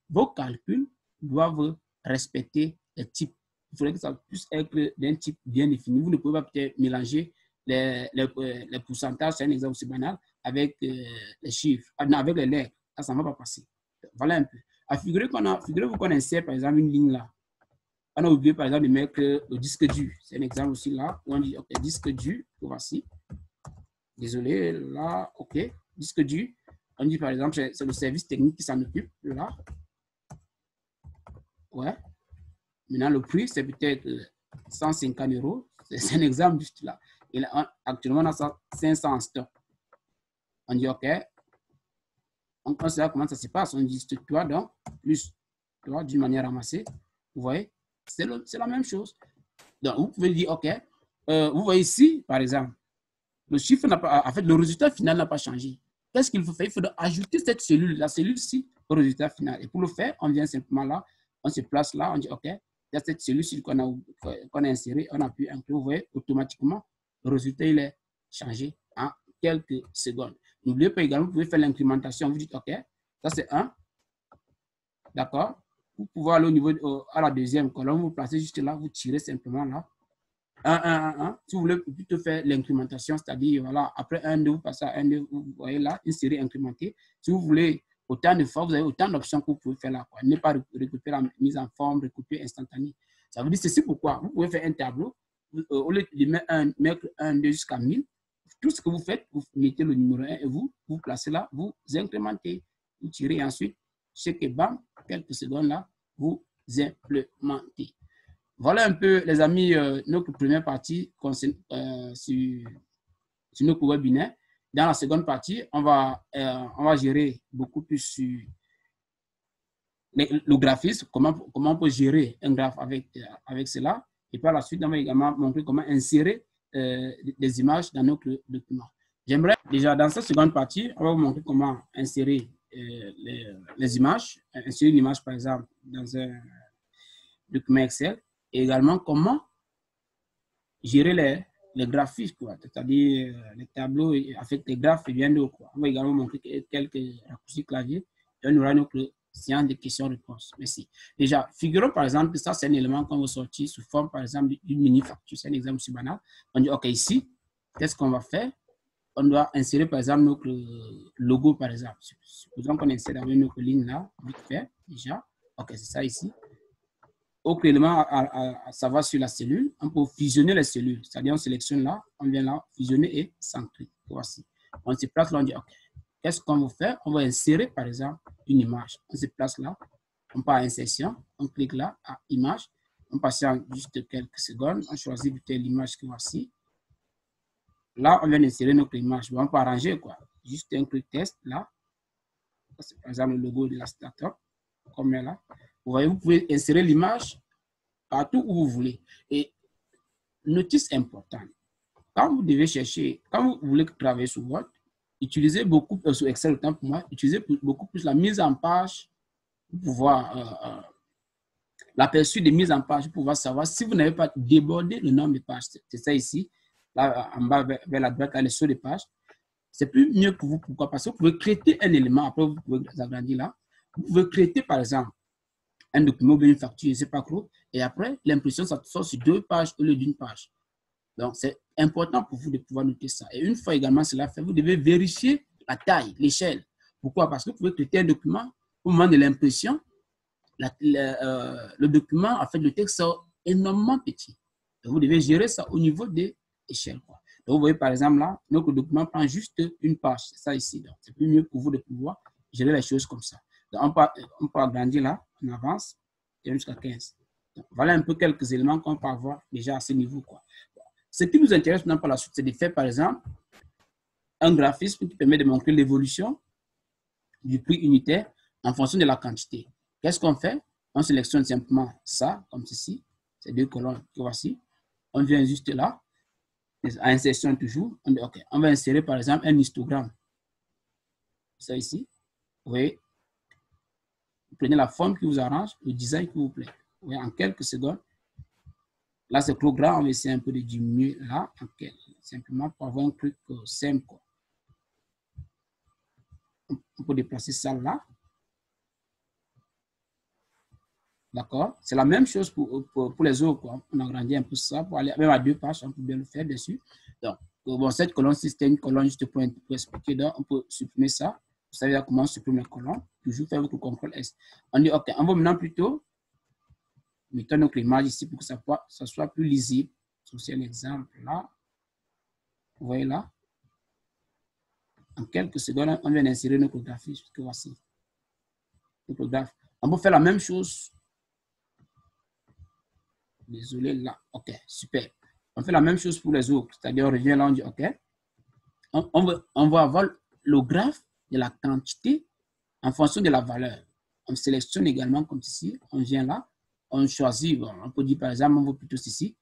Speaker 1: vos calculs doivent respecter les types. Il faudrait que ça puisse être d'un type bien défini. Vous ne pouvez pas peut-être mélanger les pourcentages, c'est un exemple aussi banal, avec les chiffres, avec les lettres. Ça ne va pas passer. Voilà un peu. Figurez-vous qu'on insère par exemple une ligne là. On a oublié par exemple de mettre le disque dur. C'est un exemple aussi là où on dit OK, disque dur, voici. Désolé, là, OK, disque dur. On dit par exemple, c'est le service technique qui s'en occupe là. Ouais. Maintenant, le prix, c'est peut-être 150 €. C'est un exemple juste là. Et là, actuellement, on a 500 en stock. On dit OK. On sait comment ça se passe. On dit toi, donc, plus toi, d'une manière ramassée. Vous voyez, c'est la même chose. Donc, vous pouvez dire OK. Vous voyez ici, par exemple, le chiffre n'a pas, en fait, le résultat final n'a pas changé. Qu'est-ce qu'il faut faire? Il faut ajouter cette cellule, la cellule-ci, au résultat final. Et pour le faire, on vient simplement là, on se place là, on dit OK. Il y a cette cellule qu'on a insérée, on appuie un peu, vous voyez, automatiquement, le résultat, il est changé en quelques secondes. N'oubliez pas également, vous pouvez faire l'incrémentation. Vous dites, OK, ça c'est 1. D'accord? Vous pouvez aller au niveau, à la deuxième colonne, vous placez juste là, vous tirez simplement là. 1, 1, 1, 1. Si vous voulez plutôt faire l'incrémentation, c'est-à-dire, voilà, après 1, 2, vous passez à 1, 2, vous voyez là, une série incrémentée. Si vous voulez autant de fois, vous avez autant d'options que vous pouvez faire là. Ne pas récupérer la mise en forme, récupérer instantanée. Ça veut dire ceci pourquoi vous pouvez faire un tableau, au lieu de mettre 1, 2 jusqu'à 1000, tout ce que vous faites, vous mettez le numéro 1 et vous placez là, vous incrémentez, vous tirez ensuite, chaque bam, quelques secondes là, vous implémentez. Voilà un peu, les amis, notre première partie sur notre webinaire. Dans la seconde partie, on va gérer beaucoup plus sur le graphisme, comment on peut gérer un graphe avec cela. Et par la suite, on va également montrer comment insérer des images dans notre document. J'aimerais déjà, dans cette seconde partie, on va vous montrer comment insérer les images, insérer une image par exemple dans un document Excel, et également comment gérer les graphismes, c'est-à-dire les tableaux avec les graphes et bien d'autres. On va également montrer quelques raccourcis clavier et on aura notre séance de questions-réponses. Merci. Déjà, figurons par exemple que ça, c'est un élément qu'on va sortir sous forme, par exemple, d'une mini-facture. C'est un exemple aussi banal. On dit, OK, ici, qu'est-ce qu'on va faire? On doit insérer, par exemple, notre logo, par exemple. Supposons qu'on insère avec notre ligne là, vite fait, déjà. OK, c'est ça ici. Autre élément à savoir sur la cellule, on peut fusionner les cellules. C'est-à-dire, on sélectionne là, on vient là, fusionner et centrer. Voici. On se place là, on dit, OK, qu'est-ce qu'on va faire? On va insérer, par exemple, une image. On se place là, on part à insertion, on clique là, à image. On passe en juste quelques secondes, on choisit l'image que voici. Là, on vient d'insérer notre image. On peut arranger, quoi. Juste un clic test là. C'est par exemple le logo de la startup, comme là. Vous voyez, vous pouvez insérer l'image partout où vous voulez. Et notice importante, quand vous devez chercher, quand vous voulez travailler sur Word, utilisez beaucoup, sur Excel, autant pour moi, utilisez beaucoup plus la mise en page pour pouvoir, l'aperçu de mise en page pour pouvoir savoir si vous n'avez pas débordé le nombre de pages. C'est ça ici, là en bas vers la droite, là, les sauts de pages. C'est plus mieux pour vous. Pourquoi? Parce que vous pouvez créer un élément, après vous pouvez agrandir là. Vous pouvez créer par exemple un document ou une facture, je ne sais pas trop, et après l'impression, ça sort sur 2 pages au lieu d'une page. Donc, c'est important pour vous de pouvoir noter ça. Et une fois également cela fait, vous devez vérifier la taille, l'échelle. Pourquoi? Parce que vous pouvez créer un document au moment de l'impression, le document, en fait, le texte sort énormément petit. Donc, vous devez gérer ça au niveau des échelles. Donc, vous voyez, par exemple, là, notre document prend juste une page. C'est ça ici. Donc, c'est plus mieux pour vous de pouvoir gérer les choses comme ça. Donc, on peut agrandir là, on avance, et jusqu'à 15. Donc, voilà un peu quelques éléments qu'on peut avoir déjà à ce niveau, quoi. Ce qui nous intéresse maintenant par la suite, c'est de faire, par exemple, un graphisme qui permet de montrer l'évolution du prix unitaire en fonction de la quantité. Qu'est-ce qu'on fait? On sélectionne simplement ça, comme ceci, ces 2 colonnes que voici. On vient juste là, à insertion toujours. On dit, OK, on va insérer par exemple un histogramme. Ça ici. Vous voyez, vous prenez la forme qui vous arrange, le design qui vous plaît. Vous voyez, en quelques secondes. Là, c'est trop grand, on va essayer un peu de diminuer là, simplement pour avoir un truc simple, quoi. On peut déplacer ça là. D'accord? C'est la même chose pour les autres, quoi. On agrandit un peu ça pour aller même à 2 pages, on peut bien le faire dessus. Donc, bon, cette colonne-ci, c'était une colonne juste pour expliquer. Donc, on peut supprimer ça. Vous savez comment on supprime la colonne. Toujours faire votre CTRL S. On dit, OK, on va maintenant plutôt mettre notre image ici pour que ça soit plus lisible. C'est un exemple là. Vous voyez là? En quelques secondes, on vient d'insérer notre graphisme que voici. Notre graphe. On peut faire la même chose. Désolé, là. OK, super. On fait la même chose pour les autres. C'est-à-dire, on revient là, on dit OK. On va avoir le graphe de la quantité en fonction de la valeur. On sélectionne également comme ceci. On vient là. On choisit, bon, on peut dire par exemple, on veut plutôt ceci,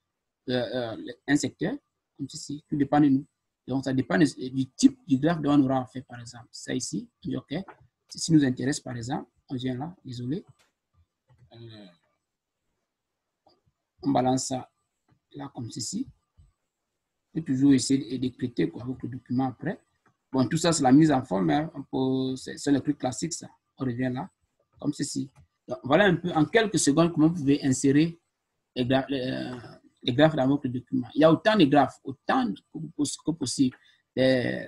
Speaker 1: un secteur, comme ceci. Tout dépend de nous. Donc, ça dépend du type du graphe dont on aura fait, par exemple. Ça ici, on dit OK. Si nous intéresse, par exemple, on vient là, désolé. On balance ça là comme ceci. On peut toujours essayer d'écrire quoi avec le document après. Bon, tout ça, c'est la mise en forme. Hein. C'est le truc classique, ça. On revient là, comme ceci. Donc, voilà un peu, en quelques secondes, comment vous pouvez insérer les graphes dans votre document. Il y a autant de graphes, autant que possible. Les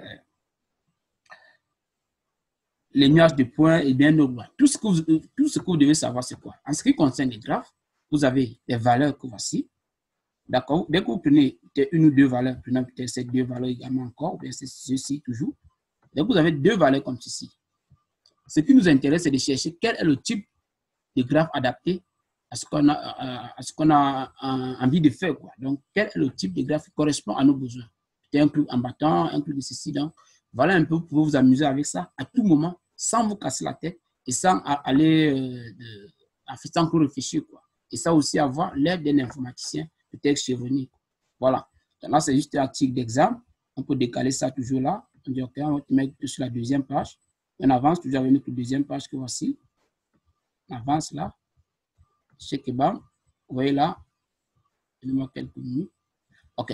Speaker 1: nuages de points et bien d'autres. Tout ce que vous devez savoir, c'est quoi? En ce qui concerne les graphes, vous avez des valeurs que voici. D'accord? Dès que vous prenez une ou 2 valeurs, prenez peut-être ces 2 valeurs également encore, ou bien c'est ceci toujours. Donc, vous avez 2 valeurs comme ceci. Ce qui nous intéresse, c'est de chercher quel est le type de graphe adapté à ce qu'on a envie de faire, quoi. Donc, quel est le type de graphe qui correspond à nos besoins? Peut-être un truc en bâton, un truc de ceci. Donc, voilà un peu pour vous amuser avec ça à tout moment, sans vous casser la tête et sans aller sans réfléchir, quoi. Et ça aussi, avoir l'aide d'un informaticien, peut-être chevronné. Voilà. Donc là, c'est juste un article d'exemple. On peut décaler ça toujours là. On dit, OK, on va te mettre sur la 2e page. On avance toujours avec notre 2e page que voici. On avance là. Check et bam. Vous voyez là. Il manque quelques minutes. OK.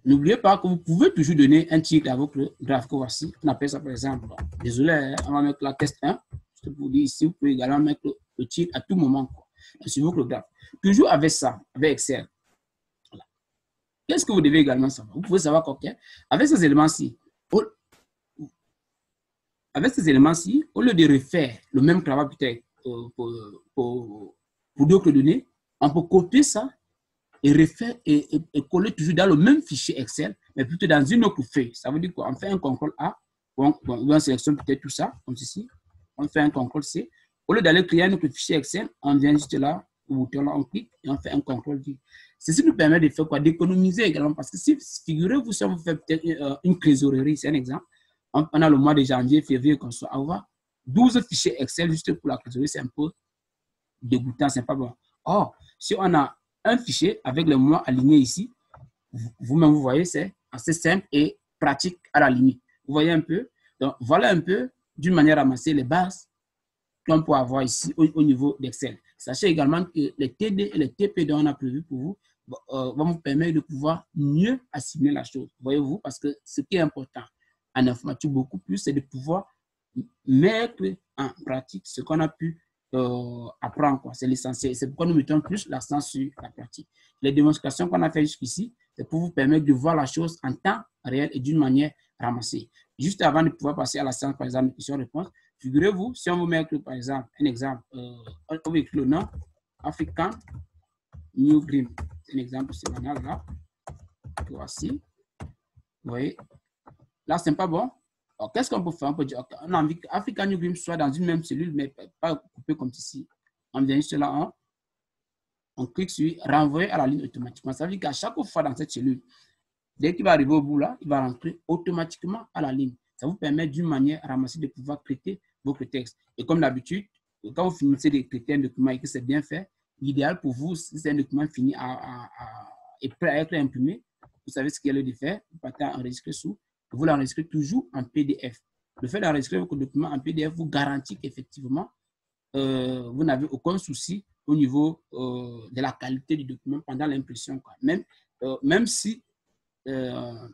Speaker 1: N'oubliez pas que vous pouvez toujours donner un titre à votre graphe que voici. On appelle ça par exemple. Désolé, on va mettre la test 1. Je vous dis ici, vous pouvez également mettre le titre à tout moment, quoi, sur votre graphe. Toujours avec ça, avec Excel. Voilà. Qu'est-ce que vous devez également savoir? Vous pouvez savoir qu'avec ces éléments-ci, au lieu de refaire le même travail peut-être pour d'autres données, on peut copier ça et refaire et coller toujours dans le même fichier Excel, mais plutôt dans une autre feuille. Ça veut dire quoi? On fait un CTRL A, on sélectionne peut-être tout ça, comme ceci. On fait un CTRL C. Au lieu d'aller créer un autre fichier Excel, on vient juste là, au bouton là, on clique et on fait un CTRL V. Ceci nous permet de faire quoi? D'économiser également. Parce que si, figurez-vous, si on fait peut-être une trésorerie, c'est un exemple. On a le mois de janvier, février, qu'on soit avoir 12 fichiers Excel juste pour la trésorerie, c'est un peu dégoûtant, c'est pas bon. Or, si on a un fichier avec les mois alignés ici, vous-même, vous voyez, c'est assez simple et pratique à la limite. Vous voyez un peu? Donc, voilà un peu, d'une manière ramassée, les bases qu'on peut avoir ici au niveau d'Excel. Sachez également que les TD et les TP dont on a prévu pour vous vont vous permettre de pouvoir mieux assimiler la chose. Voyez-vous? Parce que ce qui est important en informatique beaucoup plus, c'est de pouvoir mettre en pratique ce qu'on a pu apprendre. C'est l'essentiel. C'est pourquoi nous mettons plus l'accent sur la pratique. Les démonstrations qu'on a fait jusqu'ici, c'est pour vous permettre de voir la chose en temps réel et d'une manière ramassée. Juste avant de pouvoir passer à la séance, par exemple, de questions-réponses, figurez-vous, si on vous met, par exemple, un exemple, on vous écrit le nom, African New Green. C'est un exemple, c'est banal là. Voici. Vous voyez. Là, ce n'est pas bon. Alors, qu'est-ce qu'on peut faire? On peut dire, okay, on a envie qu'African New Green soit dans une même cellule, mais pas coupé comme ici. On vient juste là, on clique sur renvoyer à la ligne automatiquement. Ça veut dire qu'à chaque fois dans cette cellule, dès qu'il va arriver au bout là, il va rentrer automatiquement à la ligne. Ça vous permet d'une manière ramassée de pouvoir traiter votre texte. Et comme d'habitude, quand vous finissez de traiter un document et que c'est bien fait, l'idéal pour vous, si c'est un document fini et prêt à être imprimé, vous savez ce qu'il y a de faire, vous partez à enregistrer sous, vous l'enregistrez toujours en PDF. Le fait d'enregistrer votre document en PDF vous garantit qu'effectivement, vous n'avez aucun souci au niveau de la qualité du document pendant l'impression. Même si le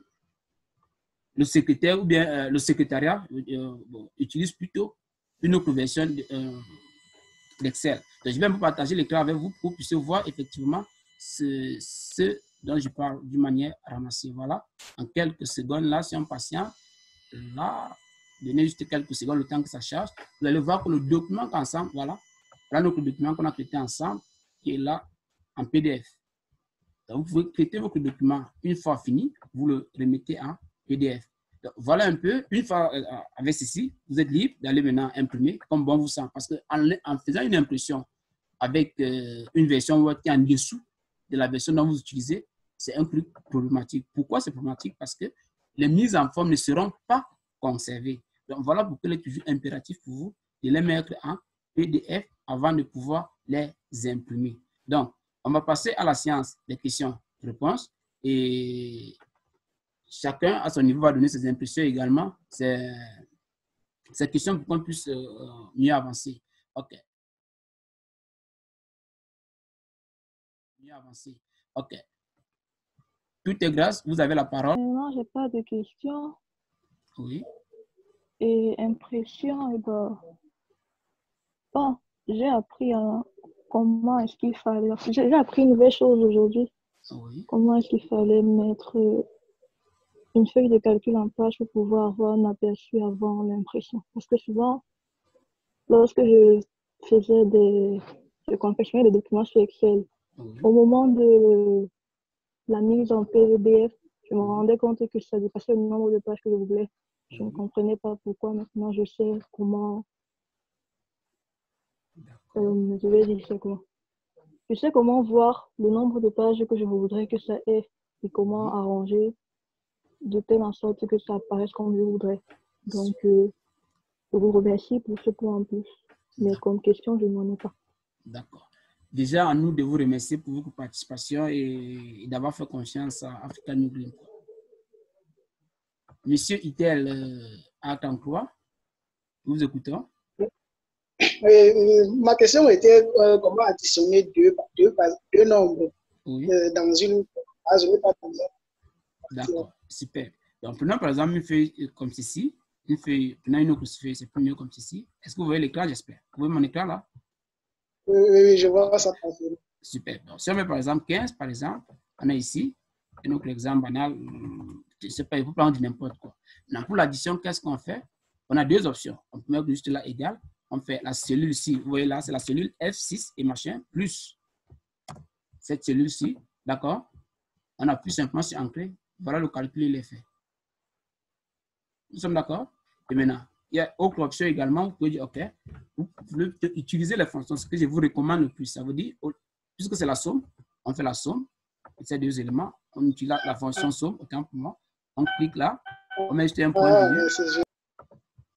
Speaker 1: secrétaire ou bien le secrétariat utilise plutôt une autre version d'Excel. Donc, je vais vous partager l'écran avec vous pour que vous puissiez voir effectivement ce dont je parle d'une manière ramassée. Voilà, en quelques secondes là, si on patient, là, donnez juste quelques secondes le temps que ça charge. Vous allez voir que le document qu'ensemble, voilà, notre document qu'on a traité ensemble, qui est là en PDF. Donc, vous pouvez traiter votre document une fois fini, vous le remettez en PDF. Donc, voilà un peu, une fois avec ceci, vous êtes libre d'aller maintenant imprimer comme bon vous semble. Parce qu'en faisant une impression avec une version Word qui est en dessous de la version dont vous utilisez, c'est un peu problématique. Pourquoi c'est problématique? Parce que les mises en forme ne seront pas conservées. Donc, voilà pourquoi il est toujours impératif pour vous de les mettre en PDF avant de pouvoir les imprimer. Donc, on va passer à la séance des questions-réponses et chacun à son niveau va donner ses impressions également, ses questions pour qu'on puisse mieux avancer. OK. Mieux avancer. OK. Tout est grâce, vous avez la parole.
Speaker 3: Non, je n'ai pas de questions.
Speaker 1: Oui.
Speaker 3: Et impression, bon, j'ai appris comment est-ce qu'il fallait. J'ai appris une nouvelle chose aujourd'hui.
Speaker 1: Oui.
Speaker 3: Comment est-ce qu'il fallait mettre une feuille de calcul en place pour pouvoir avoir un aperçu avant l'impression. Parce que souvent, lorsque je faisais je confectionnais des documents sur Excel, au moment de la mise en PDF, je me rendais compte que ça dépassait le nombre de pages que je voulais. Je ne comprenais pas pourquoi. Maintenant, je sais comment. Je vais dire ça comment. Je sais comment voir le nombre de pages que je voudrais que ça ait et comment arranger de telle en sorte que ça apparaisse comme je voudrais. Donc, je vous remercie pour ce point en plus. Mais comme question, je n'en ai pas.
Speaker 1: D'accord. Déjà, à nous de vous remercier pour votre participation et d'avoir fait confiance à African New Green. Monsieur Itel Art Emploi, nous vous écoutons.
Speaker 4: Ma question était comment additionner deux nombres dans une page.
Speaker 1: D'accord, super. Donc, prenons par exemple une feuille comme ceci. Prenons une autre feuille, c'est plus mieux comme ceci. Est-ce que vous voyez l'écran, j'espère? Vous voyez mon écran là?
Speaker 4: Oui, je vois ça.
Speaker 1: Super. Donc, si on met par exemple 15, par exemple, on a ici un autre exemple banal. Je ne sais pas, il faut prendre n'importe quoi. Maintenant, pour l'addition, qu'est-ce qu'on fait? On a deux options. On peut mettre juste là égal. On fait la cellule ici. Vous voyez là, c'est la cellule F6 et machin, plus cette cellule-ci. D'accord? On appuie simplement sur Entrée. Voilà, le calcul, il est fait. Nous sommes d'accord? Et maintenant, il y a autre option également. Vous pouvez dire, OK, vous pouvez utiliser les fonctions. Ce que je vous recommande le plus, ça veut dire, puisque c'est la somme, on fait la somme de ces deux éléments. On utilise la fonction somme, autant pour moi. On clique là, on met juste un point de vue.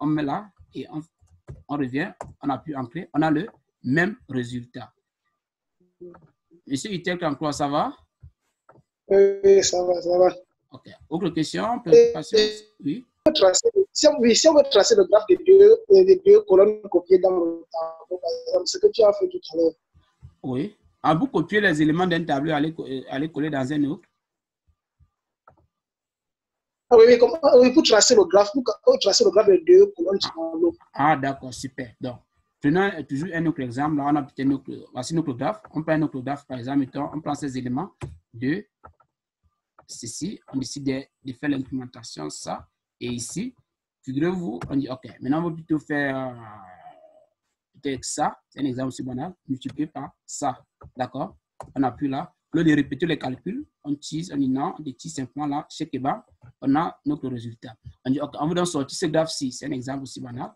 Speaker 1: On met là et on revient, on appuie Entrée. On a le même résultat. Monsieur Itel Emploi, ça va?
Speaker 4: Oui, ça va, ça va.
Speaker 1: OK. Autre question, préoccupation? Oui.
Speaker 4: Si on veut tracer le graphe des deux colonnes copiées dans le tableau, par exemple, ce que tu as fait tout à l'heure.
Speaker 1: Oui. Vous copiez les éléments d'un tableau, allez coller dans un autre.
Speaker 4: Ah oui, oui, pour tracer le graphe, des deux colonnes du tableau.
Speaker 1: Ah, d'accord, super. Donc, prenons toujours un autre exemple. Là, on a voici notre graphe. On prend notre graphe, par exemple, on prend ces éléments de ceci. On décide de faire l'implémentation, ça. Et ici, figurez-vous, on dit, OK, maintenant, on va plutôt faire peut-être ça. C'est un exemple aussi banal. Multiplié par ça. D'accord? On appuie là. Au lieu de répéter les calculs, on utilise, on dit non, on utilise simplement là, chez Keba, on a notre résultat. On dit, OK, on veut donc sortir ce graphe-ci. C'est un exemple aussi banal.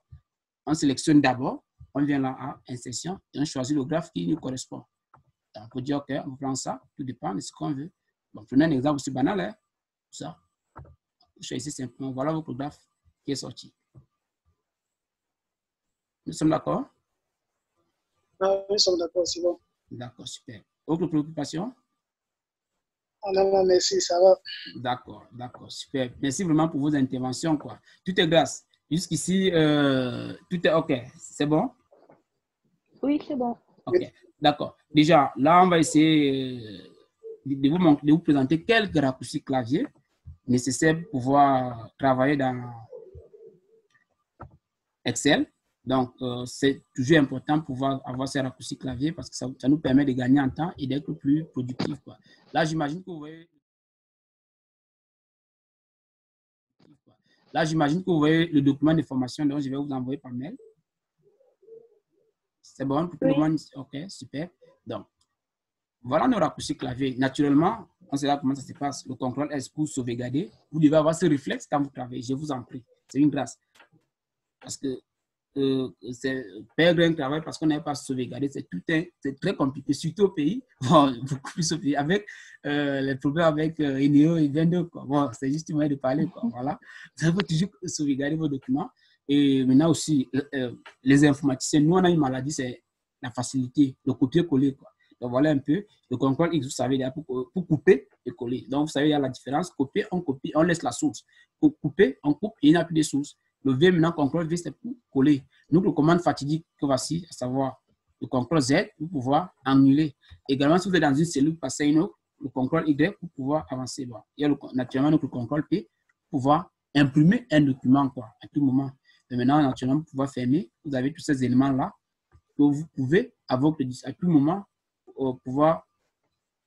Speaker 1: On sélectionne d'abord, on vient là à insertion et on choisit le graphe qui nous correspond. Donc, on peut dire, OK, on prend ça, tout dépend de ce qu'on veut. Bon, prenez un exemple aussi banal, hein, ça. Vous choisissez simplement, voilà votre graphe qui est sorti. Nous sommes d'accord?
Speaker 4: Ah, nous sommes d'accord, c'est bon.
Speaker 1: D'accord, super. Autre préoccupation?
Speaker 4: Ah non, non, merci, ça va.
Speaker 1: D'accord, d'accord, super. Merci vraiment pour vos interventions, quoi. Tout est grâce. Jusqu'ici, tout est OK. C'est bon?
Speaker 3: Oui, c'est bon.
Speaker 1: OK, d'accord. Déjà, là, on va essayer de vous présenter quelques raccourcis clavier nécessaires pour pouvoir travailler dans Excel. Donc, c'est toujours important de pouvoir avoir ces raccourcis clavier parce que ça nous permet de gagner en temps et d'être plus productif, quoi. Là, j'imagine que vous voyez... Là, j'imagine que vous voyez le document de formation dont je vais vous envoyer par mail. C'est bon pour tout le monde? OK, super. Donc, voilà nos raccourcis clavier. Naturellement, on sait là comment ça se passe. Le contrôle S pour sauvegarder. Vous devez avoir ce réflexe quand vous travaillez. Je vous en prie. C'est une grâce. Parce que c'est perdre un travail parce qu'on n'avait pas sauvegardé. C'est très compliqué, surtout au pays. Bon, beaucoup plus au pays. Avec les problèmes avec Eneo et Vendo. Bon, c'est juste une manière de parler. Quoi. Voilà. Vous faut toujours sauvegarder vos documents. Et maintenant aussi, les informaticiens, nous, on a une maladie, c'est la facilité, le copier-coller. Donc, voilà un peu. Le contrôle X, vous savez, pour couper et coller. Donc, vous savez, il y a la différence. Copier, on copie, on laisse la source. Pour couper, on coupe et il n'y a plus de source. Le V, maintenant, contrôle V, c'est pour coller. Donc, le commande fatidique que voici, à savoir le contrôle Z pour pouvoir annuler. Également, si vous êtes dans une cellule, passez une autre, le contrôle Y pour pouvoir avancer. Bon. Il y a naturellement le contrôle P pour pouvoir imprimer un document quoi, à tout moment. Et maintenant, naturellement, pour pouvoir fermer, vous avez tous ces éléments-là que vous pouvez, à tout moment, pouvoir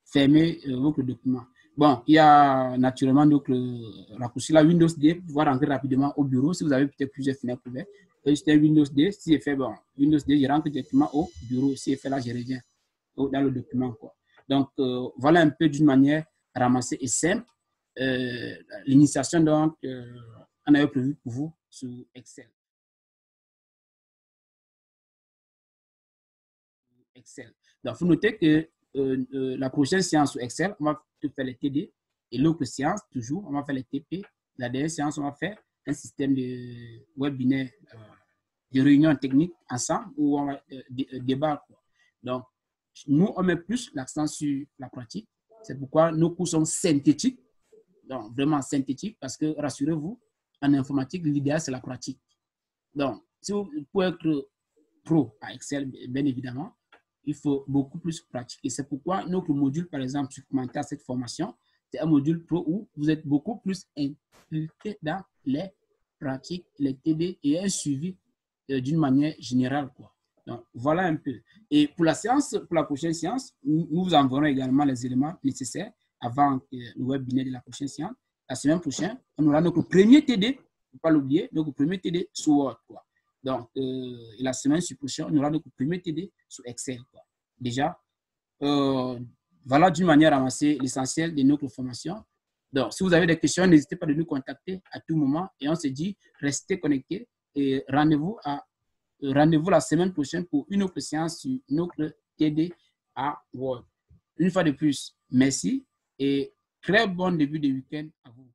Speaker 1: fermer votre document. Bon, il y a naturellement donc le raccourci là, Windows D, pour pouvoir rentrer rapidement au bureau. Si vous avez peut-être plusieurs fenêtres ouvertes, c'est Windows D. Si c'est fait, bon, Windows D, je rentre directement au bureau. Si c'est fait là, je reviens dans le document. Quoi. Donc, voilà un peu d'une manière ramassée et simple l'initiation donc on avait prévu pour vous sur Excel. Donc, vous notez que la prochaine séance sur Excel, on va faire les TD. Et l'autre séance, toujours, on va faire les TP. La dernière séance, on va faire un système de webinaire, de réunions techniques ensemble où on va débattre. Donc, nous, on met plus l'accent sur la pratique. C'est pourquoi nos cours sont synthétiques. Donc, vraiment synthétiques parce que, rassurez-vous, en informatique, l'idéal, c'est la pratique. Donc, si vous pouvez être pro à Excel, bien évidemment, il faut beaucoup plus pratiquer. C'est pourquoi notre module, par exemple, supplémentaire à cette formation, c'est un module pro où vous êtes beaucoup plus impliqué dans les pratiques, les TD et un suivi d'une manière générale. Quoi. Donc, voilà un peu. Et pour la séance, pour la prochaine séance, nous vous enverrons également les éléments nécessaires avant le webinaire de la prochaine séance. La semaine prochaine, on aura notre premier TD, il ne faut pas l'oublier, notre premier TD sur Word. Quoi. Donc, et la semaine prochaine, on aura notre premier TD sur Excel. Quoi. Déjà, voilà d'une manière avancée l'essentiel de notre formation. Donc, si vous avez des questions, n'hésitez pas à nous contacter à tout moment. Et on se dit, restez connectés et rendez-vous la semaine prochaine pour une autre séance sur notre TD à Word. Une fois de plus, merci et très bon début de week-end à vous.